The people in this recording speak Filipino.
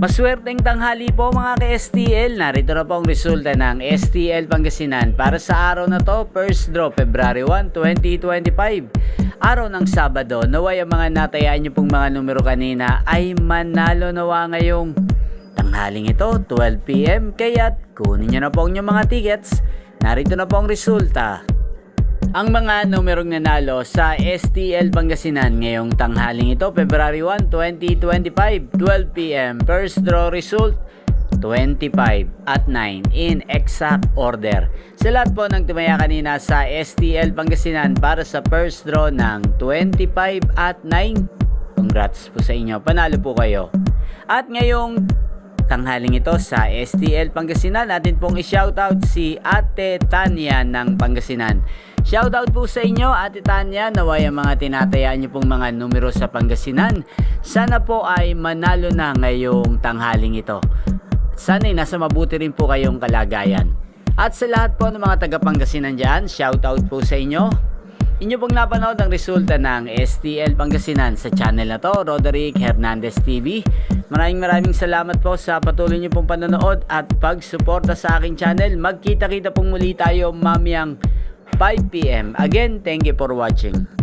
Maswerteng tanghali po mga ka-STL. Narito na po ang resulta ng STL Pangasinan para sa araw na to, first draw February 1, 2025. Araw ng Sabado, naway ang mga natayaan nyo pong mga numero kanina ay manalo nawa ngayong tanghaling ito, 12 PM. Kaya't kunin nyo na po ang inyong mga tickets. Narito na po ang resulta. Ang mga numerong nanalo sa STL Pangasinan ngayong tanghaling ito, February 1, 2025, 12 PM. First draw result, 25 at 9 in exact order. Sa lahat po ng tumaya kanina sa STL Pangasinan para sa first draw ng 25 at 9, congrats po sa inyo, panalo po kayo. At ngayong tanghaling ito sa STL Pangasinan, natin pong i-shoutout si Ate Tanya ng Pangasinan. Shoutout po sa inyo, Ate Tanya, naway ang mga tinatayaan niyo pong mga numero sa Pangasinan, sana po ay manalo na ngayong tanghaling ito. Sana'y nasa mabuti rin po kayong kalagayan. At sa lahat po ng mga taga Pangasinan dyan, shoutout po sa inyo. Inyo pong napanood ang resulta ng STL Pangasinan sa channel na to, Roderick Hernandez TV. Maraming salamat po sa patuloy niyo pong panonood at pagsuporta sa aking channel. Magkita-kita pong muli tayo mamayang 5 PM. Again, thank you for watching.